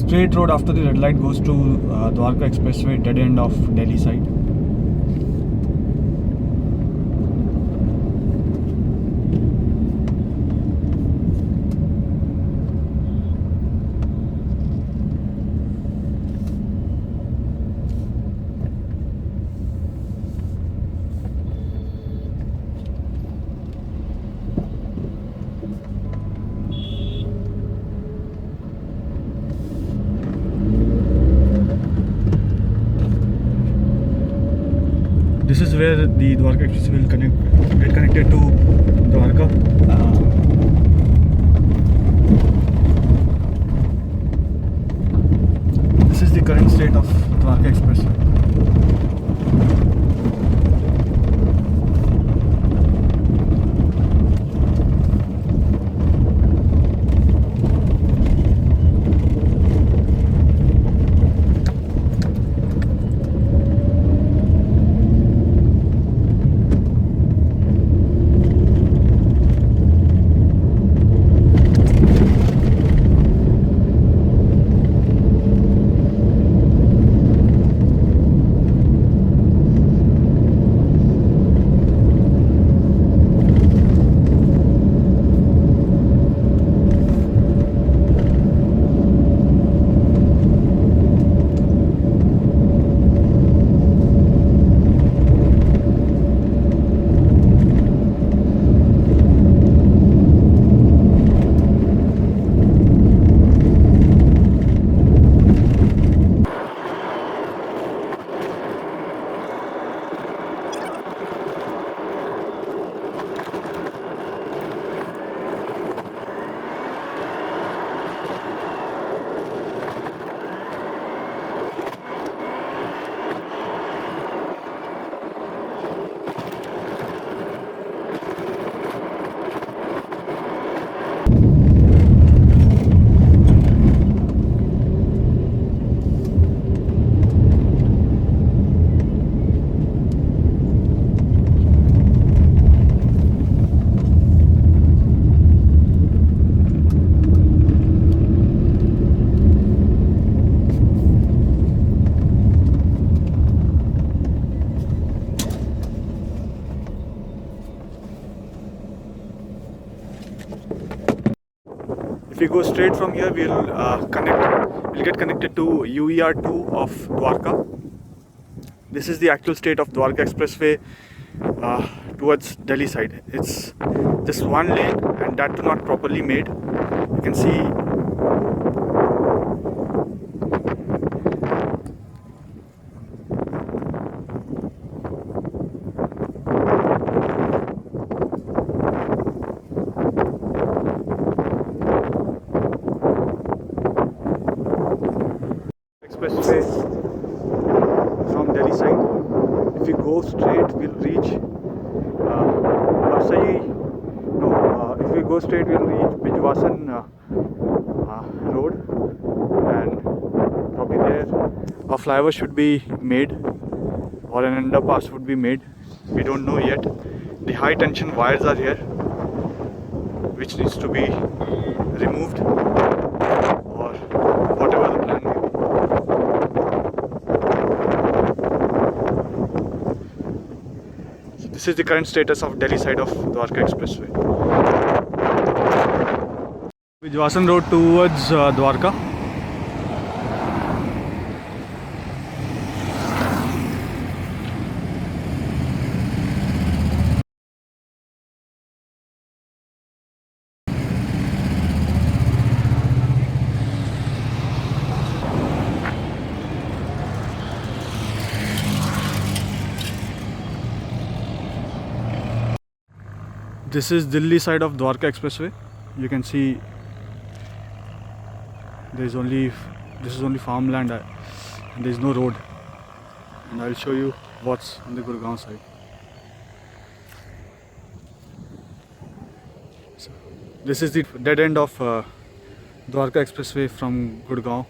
straight road after the red light goes to Dwarka Expressway, dead end of Delhi side. This is where the Dwarka Express will get connected to Dwarka. This is the current state of Dwarka Expressway. If we go straight from here, we'll get connected to UER2 of Dwarka. This is the actual state of Dwarka Expressway towards Delhi side. It's just one lane, and that too not properly made. You can see expressway from Delhi side. If you go straight, we'll reach Barsai. No, if we go straight, we'll reach Bijwasan road, and probably there a flyover should be made or an underpass would be made. We don't know yet. The high tension wires are here, which needs to be removed, or whatever the plan may be. So this is the current status of Delhi side of Dwarka Expressway. Bijwasan road towards Dwarka. This is Delhi side of Dwarka Expressway. You can see this is only farmland and there is no road. And I'll show you what's on the Gurgaon side. So, this is the dead end of Dwarka Expressway from Gurgaon.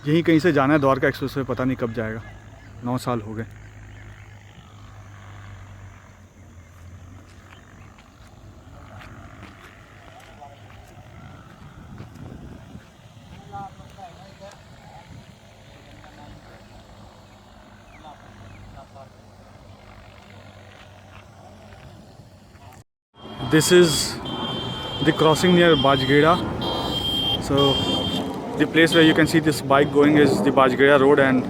यहीं कहीं से जाना है Dwarka express way, पता नहीं कब जाएगा, 9 साल हो गए। This is the crossing near Bajgeda. So the place where you can see this bike going is the Bajgeda road, and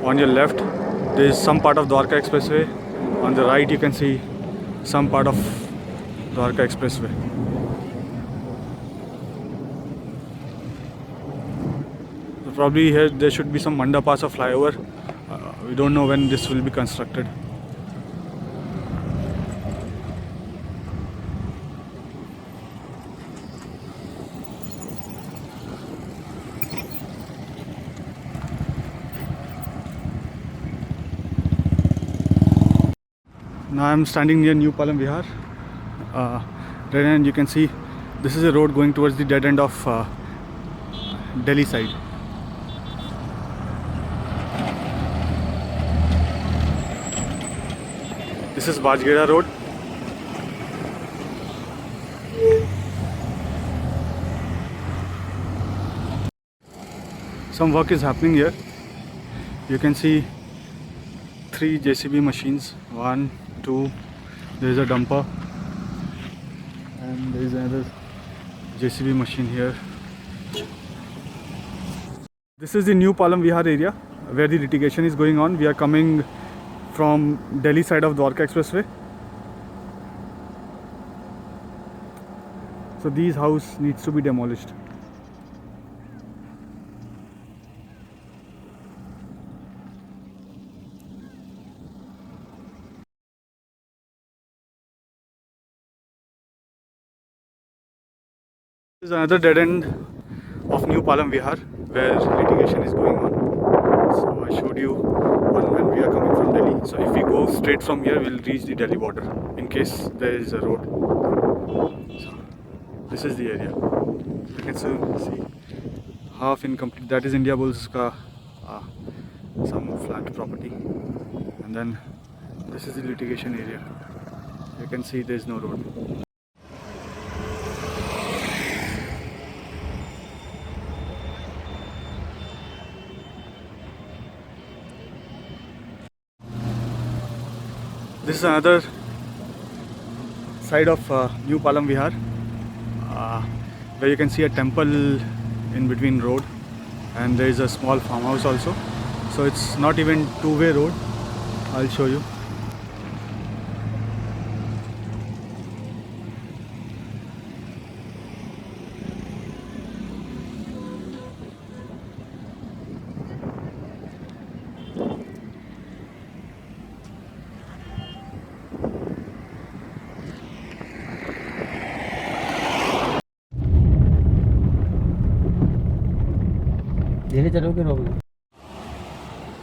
on your left there is some part of Dwarka Expressway. On the right you can see some part of Dwarka Expressway. So probably here there should be some Manda Pass or flyover. We don't know when this will be constructed. Now I am standing near New Palam Vihar. Dead end, you can see this is a road going towards the dead end of Delhi side. This is Bajgeda road. Some work is happening here. You can see 3 JCB machines. 1, 2, there is a dumper, and there is another JCB machine here. This is the New Palam Vihar area where the litigation is going on. We are coming from Delhi side of Dwarka Expressway. So these house needs to be demolished. This is another dead end of New Palam Vihar where litigation is going on. So I showed you when we are coming from Delhi. So if we go straight from here, we'll reach the Delhi border in case there is a road. So this is the area. You can still see half incomplete. That is Indiabulls ka some flat property, and then this is the litigation area. You can see there is no road. This is another side of New Palam Vihar, where you can see a temple in between road, and there is a small farmhouse also. So it's not even two-way road. I'll show you.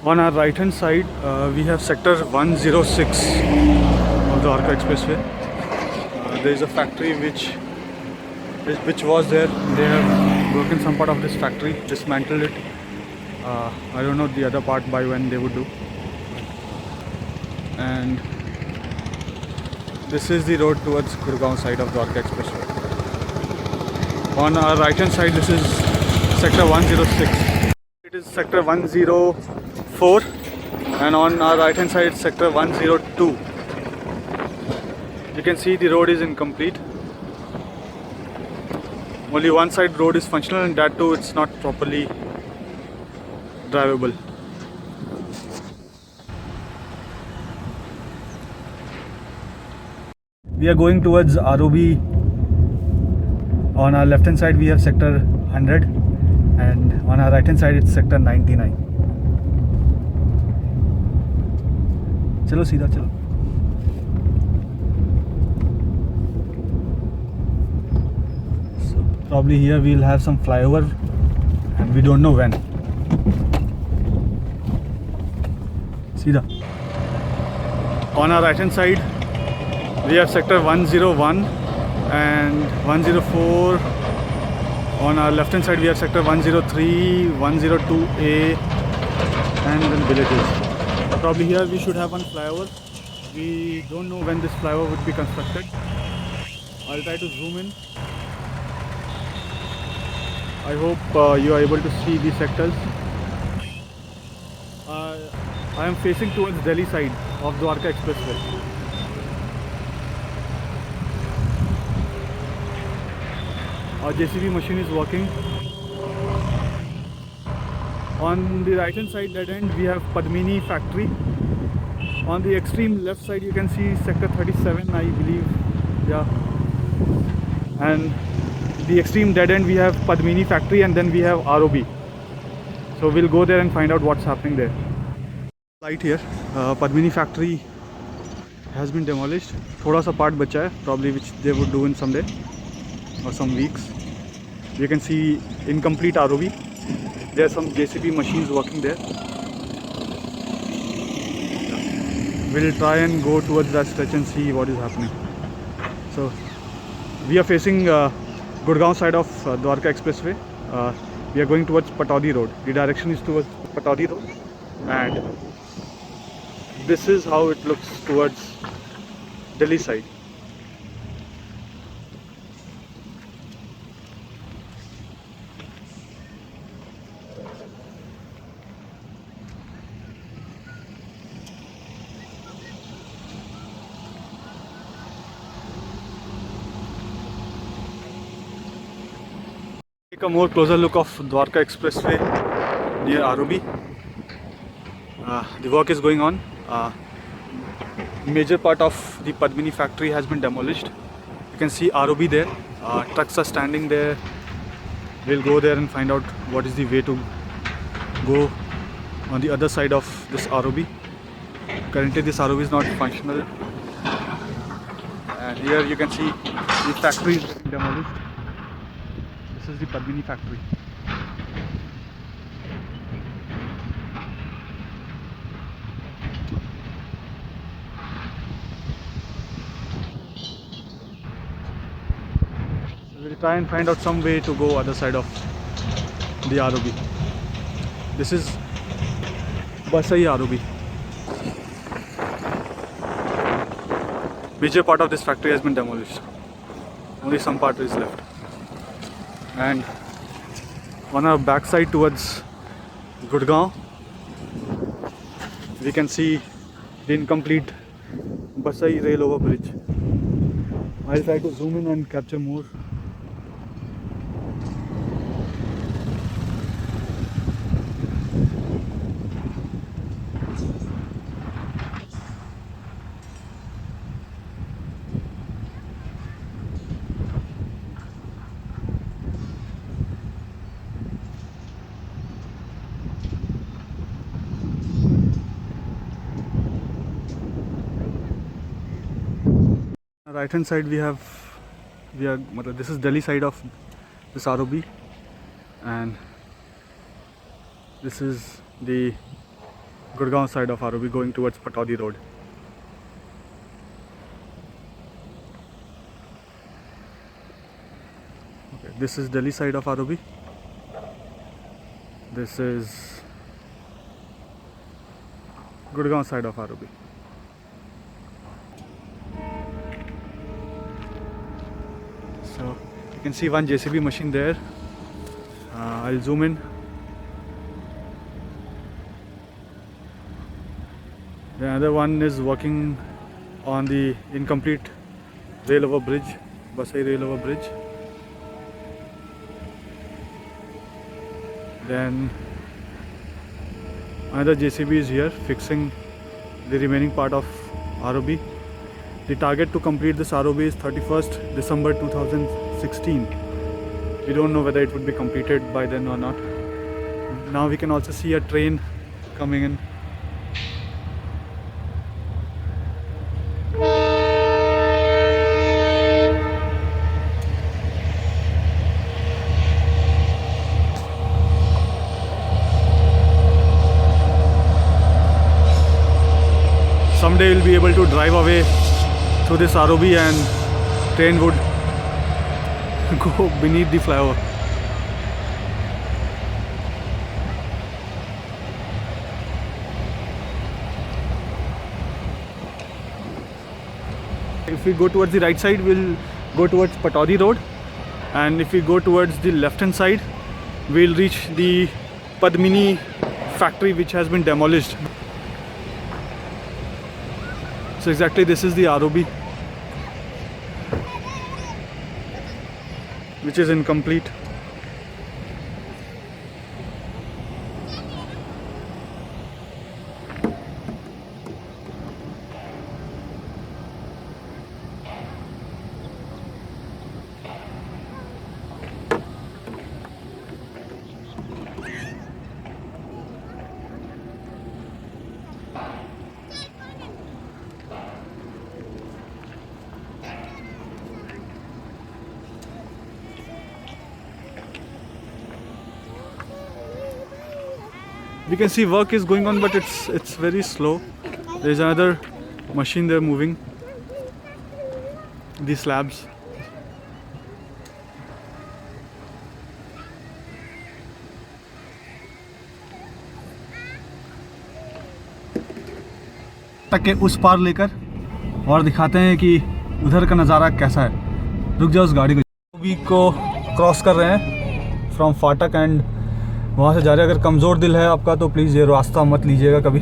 On our right hand side, we have sector 106 of the Dwarka Expressway. There is a factory which was there. They have broken some part of this factory, dismantled it. I don't know the other part by when they would do. And this is the road towards Gurgaon side of Dwarka Expressway. On our right hand side, this is sector 106. It is sector 104, and on our right hand side sector 102. You can see the road is incomplete. Only one side road is functional, and that too it's not properly drivable. We are going towards ROB. On our left hand side we have sector 100, and on our right hand side it's sector 99. चलो सीधा चलो. So probably here we'll have some flyover, and we don't know when. सीधा. On our right hand side we have sector 101 and 104 On our left hand side we have sector 103, 102A and then villages. Probably here we should have one flyover. We don't know when this flyover would be constructed. I'll try to zoom in. I hope you are able to see these sectors. I am facing towards Delhi side of Dwarka Expressway. Our JCB machine is working. On the right hand side dead end we have Padmini factory. On the extreme left side you can see sector 37, I believe. Yeah. And the extreme dead end we have Padmini factory, and then we have ROB. So we'll go there and find out what's happening there. Light here. Padmini factory has been demolished. Thoda sa part bacha hai, probably which they would do in some day or some weeks. You can see incomplete ROB. There are some JCB machines working there. We'll try and go towards that stretch and see what is happening. So we are facing Gurgaon side of Dwarka Expressway. We are going towards Pataudi Road. The direction is towards Pataudi Road, and this is how it looks towards Delhi side. Take a more closer look of Dwarka Expressway near ROB. The work is going on. Major part of the Padmini factory has been demolished. You can see ROB there. Trucks are standing there. We'll go there and find out what is the way to go on the other side of this ROB. Currently this ROB is not functional. And here you can see the factory is demolished. This is the Padmini factory. So we'll try and find out some way to go other side of the ROB. This is Basai ROB. Major part of this factory has been demolished. Only some part is left. And on our backside towards Gurgaon, we can see the incomplete Basai rail over bridge. I'll try to zoom in and capture more. Right hand side this is Delhi side of this ROB, and this is the Gurgaon side of ROB going towards Pataudi Road. Okay, this is Delhi side of ROB. This is Gurgaon side of ROB. So you can see one JCB machine there. I'll zoom in. The other one is working on the incomplete rail over bridge, Basai rail over bridge. Then another JCB is here fixing the remaining part of ROB. The target to complete this ROB is 31st December 2016. We don't know whether it would be completed by then or not. Now we can also see a train coming in. Someday we'll be able to drive away through this ROB and train would go beneath the flyover. If we go towards the right side, we'll go towards Pataudi Road, and if we go towards the left hand side, we'll reach the Padmini factory which has been demolished. So exactly this is the ROB, which is incomplete. We can see work is going on, but it's very slow. There's another machine there moving these slabs. तक के उस पार लेकर और दिखाते हैं कि उधर का नज़ारा कैसा है। रुक जाओ उस गाड़ी को क्रॉस कर रहे हैं फ्रॉम फाटक, एंड वहाँ से जा रहे हैं। अगर कमज़ोर दिल है आपका तो प्लीज़ ये रास्ता मत लीजिएगा कभी,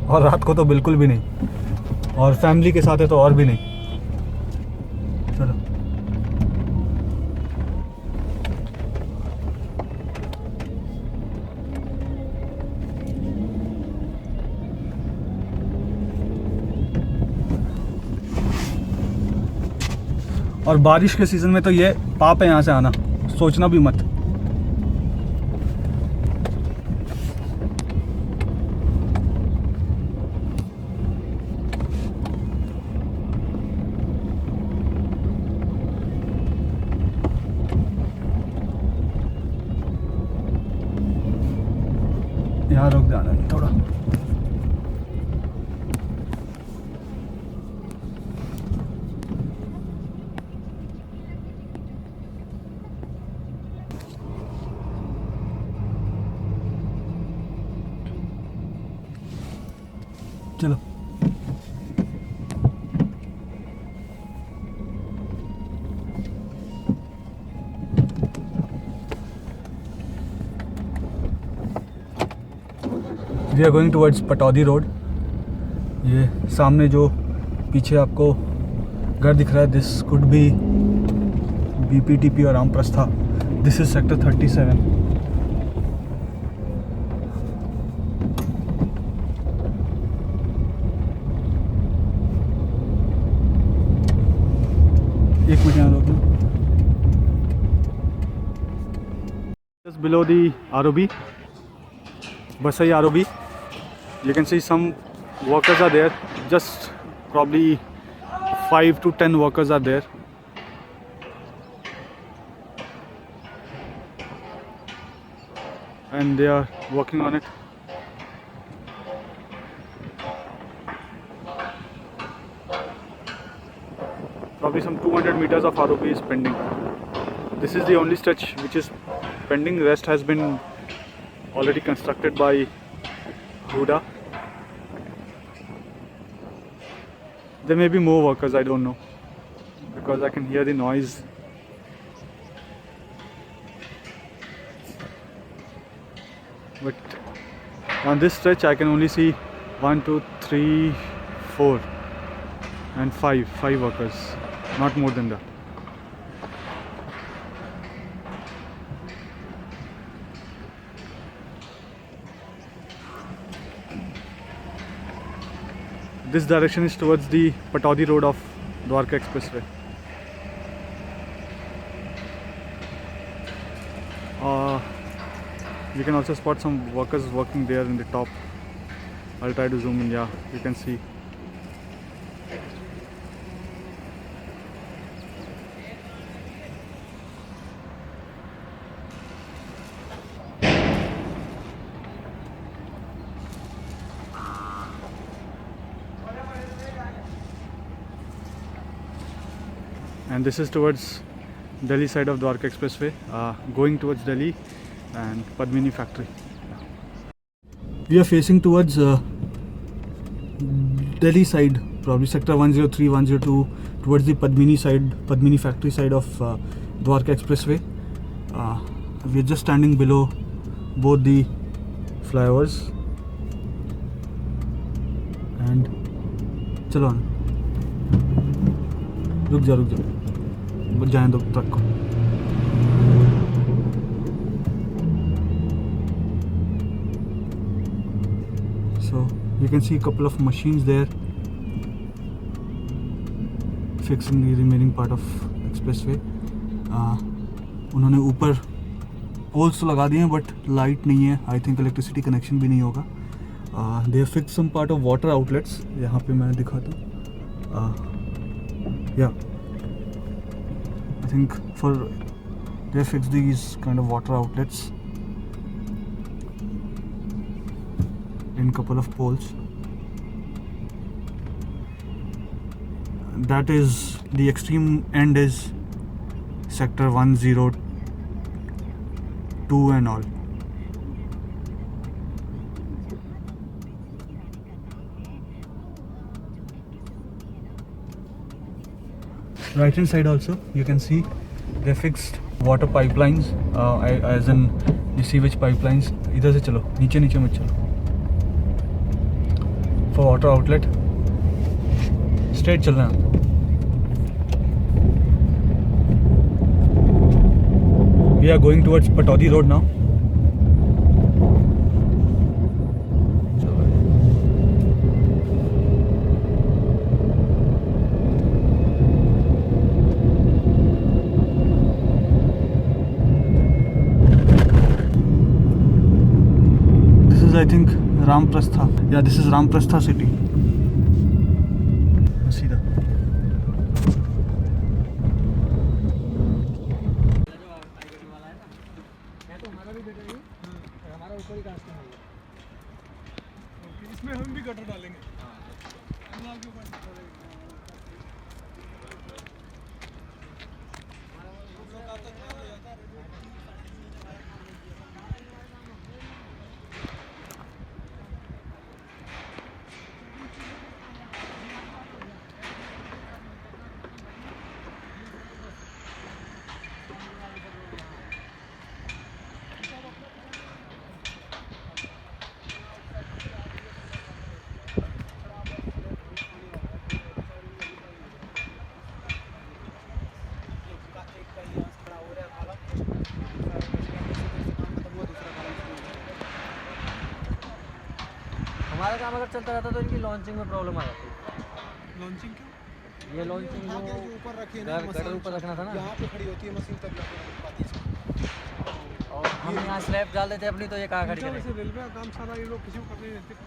और रात को तो बिल्कुल भी नहीं, और फैमिली के साथ है तो और भी नहीं। चलो और बारिश के सीज़न में तो ये पाप है यहाँ से आना, सोचना भी मत। यहाँ रुक जाना थोड़ा। चलो we are going towards Pataudi road. ये सामने जो पीछे आपको घर दिख रहा है, दिस कुड बी BPTP और रामप्रस्था। This is sector 37। एक मिनट यहाँ रोक लो। Just below the ROB, Vasai ROB, you can see some workers are there. Just probably 5 to 10 workers are there. And they are working on it. Probably some 200 meters of ROB is pending. This is the only stretch which is pending. The rest has been already constructed by Huda. There may be more workers, I don't know, because I can hear the noise. But on this stretch I can only see 1, 2, 3, 4 and 5 workers, not more than that. This direction is towards the Pataudi Road of Dwarka Expressway. You can also spot some workers working there in the top. I'll try to zoom in. Yeah, you can see. And this is towards Delhi side of Dwarka Expressway, going towards Delhi and Padmini factory. We are facing towards Delhi side probably sector 103, 102 towards the Padmini side, Padmini factory side of Dwarka Expressway. We're just standing below both the flyovers and चलो on. रुक जा जाने दो truck को. So you can see a couple of machines there fixing the remaining part of expressway. उन्होंने ऊपर poles तो लगा दिए हैं बट लाइट नहीं है. आई थिंक इलेक्ट्रिसिटी कनेक्शन भी नहीं होगा. They have fixed some part of water outlets. यहाँ पे मैं दिखाता हूँ. या I think for they have fixed these kind of water outlets in couple of poles. That is the extreme end is sector 102 and all. Right hand side also you can see they fixed water pipelines, as in the sewage pipelines. इधर से चलो, नीचे मत चलो. For water outlet, straight चलना है. We are going towards Pataudi Road now. This is, I think, Ramprastha. Yeah, this is Ramprastha city. सीधा. इसमें हम भी गटर डालेंगे. हमारा काम अगर चलता रहता तो इनकी लॉन्चिंग में प्रॉब्लम आ जाती. लॉन्चिंग क्यों? ये लॉन्चिंग जो ऊपर रखी है ना, गटर ऊपर रखना था ना. यहाँ पे खड़ी होती है मशीन तब लग पाती है. और हम यहाँ स्लैब डाल देते अपनी, तो ये कहाँ खड़ी करें. रेलवे का काम सारा ये लोग किसी को करने नहीं देते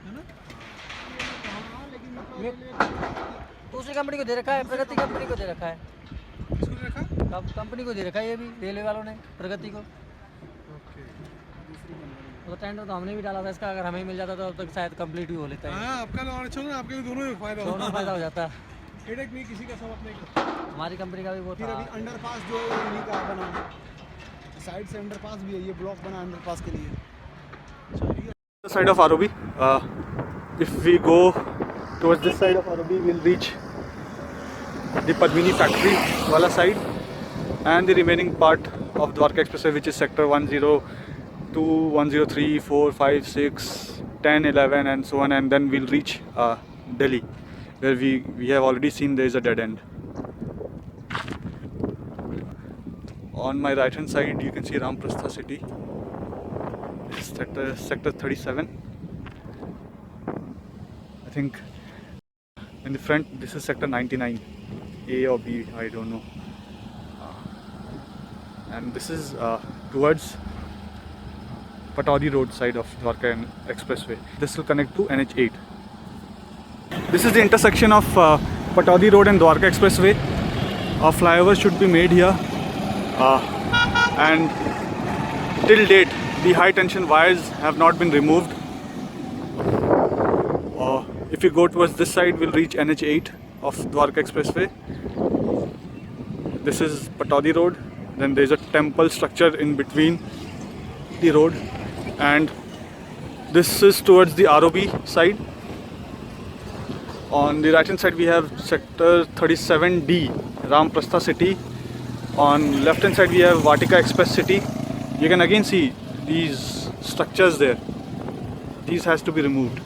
है ना. ये दूसरी कंपनी को दे रखा है, प्रगति कंपनी को दे रखा है. किसको दे रखा? कंपनी को दे रखा है ये भी, रेलवे वालों ने प्रगति को. तो टेंडर तो हमने भी डाला था इसका. अगर हमें मिल जाता तो अब तक शायद कंप्लीट भी हो लेता है. हाँ, आपका लॉन्च हो ना, आपके भी दोनों में फायदा दोनों फायदा हो जाता. हेडेक नहीं किसी का, सब अपने का. हमारी कंपनी का भी वो फिर था. अभी अंडरपास जो है इन्हीं का बना, साइड से अंडरपास भी है. ये ब्लॉक बना अंडरपास के लिए. The side of ROB. If we go towards this side of ROB, we'll reach the Padmini factory wala side and the remaining part of Dwarka Expressway, which is sector 102, 103, 4, 5, 6, 10, 11 and so on, and then we'll reach Delhi, where we have already seen there is a dead end. On my right hand side you can see Ramprastha city. Sector 37. I think in the front this is sector 99, A or B, I don't know. And this is towards Pataudi Road side of Dwarka Expressway. This will connect to NH8. This is the intersection of Pataudi Road and Dwarka Expressway. A flyover should be made here, and till date the high tension wires have not been removed. If we go towards this side, we'll reach NH8 of Dwarka Expressway. This is Pataudi Road. Then there's a temple structure in between the road, and this is towards the ROB side. On the right hand side we have sector 37D, Ramprastha City. On left hand side we have Vatika Express City. You can again see these structures there. These has to be removed.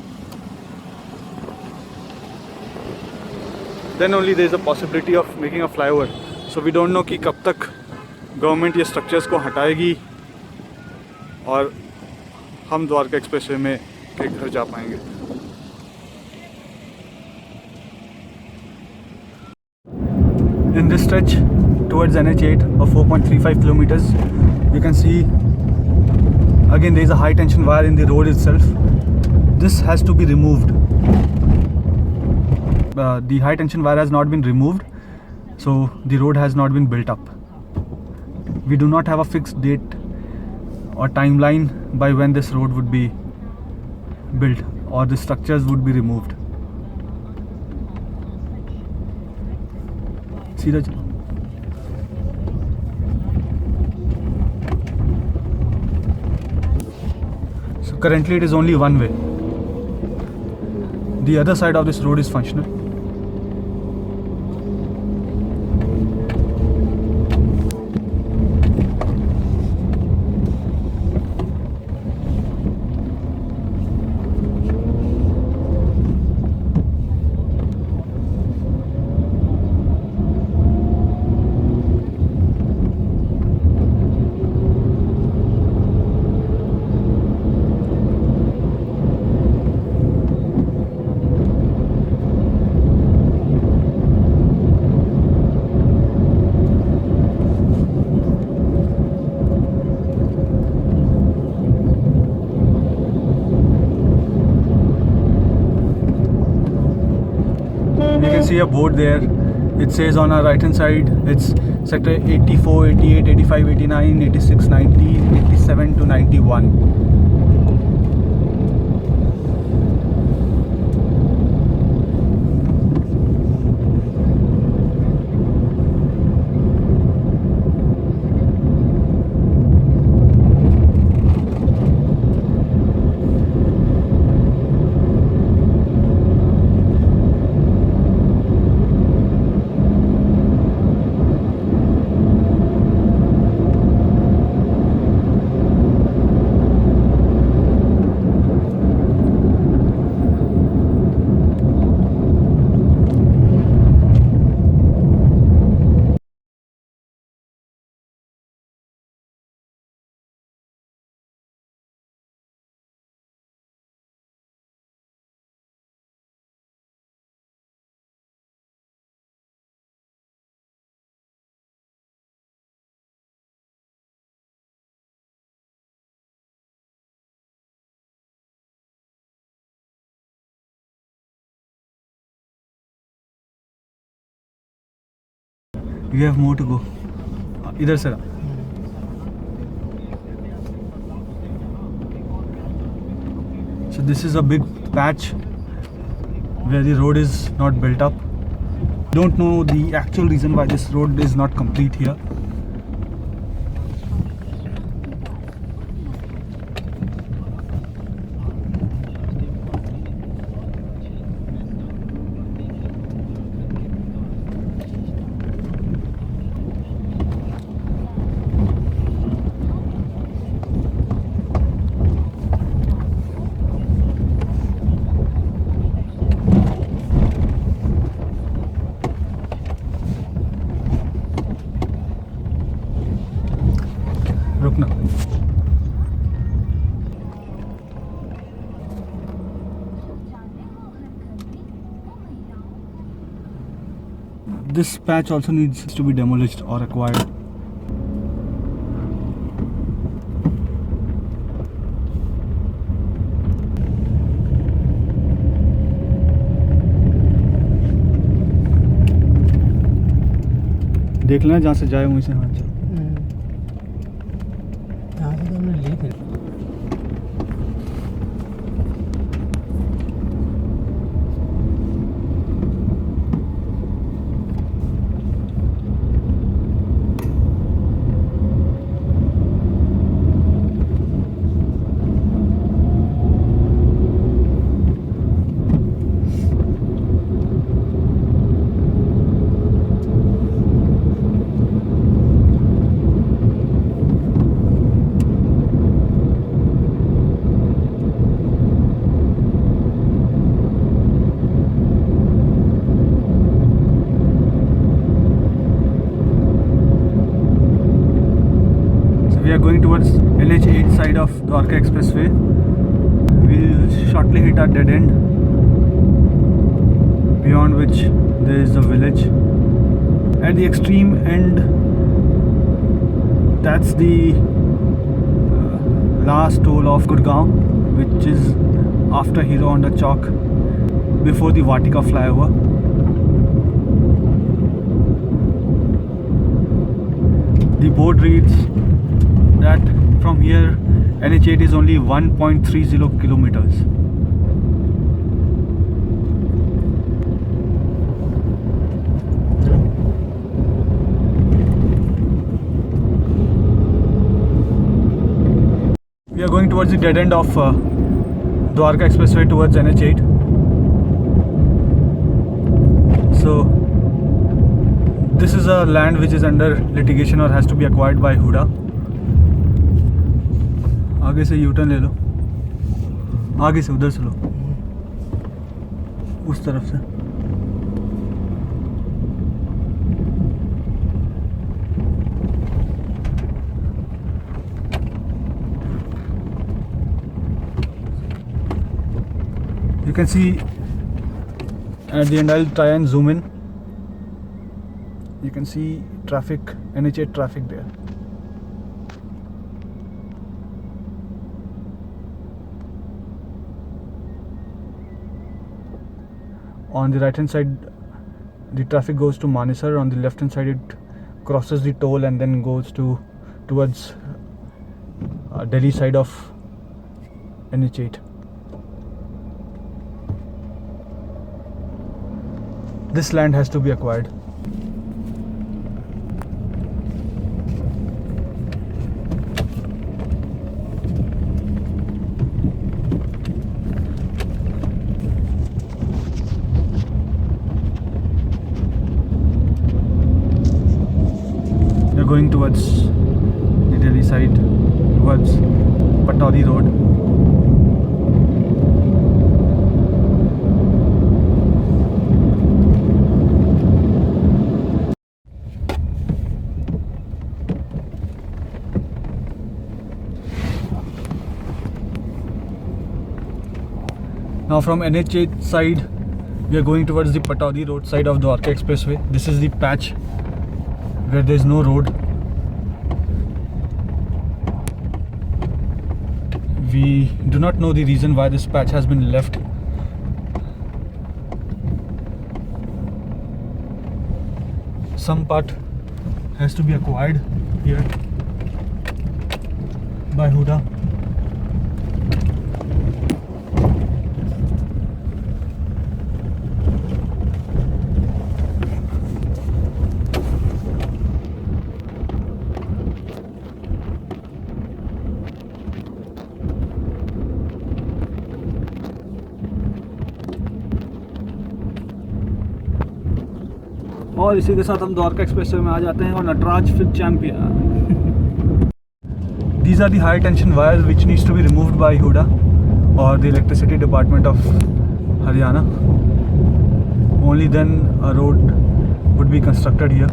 Then only there is a possibility of making a flyover. So we don't know कि कब तक government ये structures को हटाएगी और हम Dwarka expressway में के घर जा पाएंगे. In this stretch towards NH8 of 4.35 kilometers, you can see again there is a high tension wire in the road itself. This has to be removed. The high tension wire has not been removed, so the road has not been built up. We do not have a fixed date or timeline by when this road would be built or the structures would be removed. सीधा चलो. So currently it is only one way. The other side of this road is functional. You can see a board there. It says on our right hand side it's sector 84, 88, 85, 89, 86, 90, 87 to 91. We have more to go. इधर से रहा. So this is a big patch where the road is not built up. Don't know the actual reason why this road is not complete here. रुकना. This patch also needs to be demolished or acquired. देख लेना जहाँ से जाए वहीं से वहाँ जाए. यहाँ से तो हमने ली थी. going towards NH8 side of Dwarka Expressway. We'll shortly hit a dead end, beyond which there is a village. At the extreme end, that's the last toll of Gurgaon, which is after Hero Honda Chowk, before the Vatika flyover. The board reads that from here NH8 is only 1.30 kilometers. We are going towards the dead end of Dwarka Expressway towards NH8. So this is a land which is under litigation or has to be acquired by Huda. आगे से U turn ले लो, आगे से उधर से लो, उस तरफ से. You can see at the end, I'll try and zoom in. You can see traffic, NH8 traffic there. On the right hand side, the traffic goes to Manesar. On the left hand side, it crosses the toll and then goes towards Delhi side of NH8. This land has to be acquired. We are going towards the Delhi side, towards Pataudi Road. Now from NH8 side, we are going towards the Pataudi Road side of Dwarka Expressway. This is the patch where there is no road. We do not know the reason why this patch has been left. Some part has to be acquired here by Huda. और इसी के साथ हम Dwarka expressway में आ जाते हैं और Nataraj film champion. These are the high tension wires which needs to be removed by Huda or the electricity department of Haryana. Only then a road would be constructed here.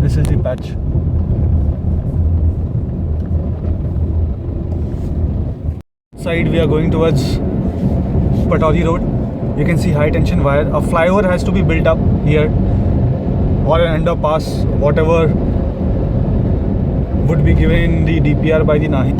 This is the patch. Side we are going towards Pataudi Road. You can see high tension wire. A flyover has to be built up here, or an underpass, whatever would be given in the DPR by the Nahi.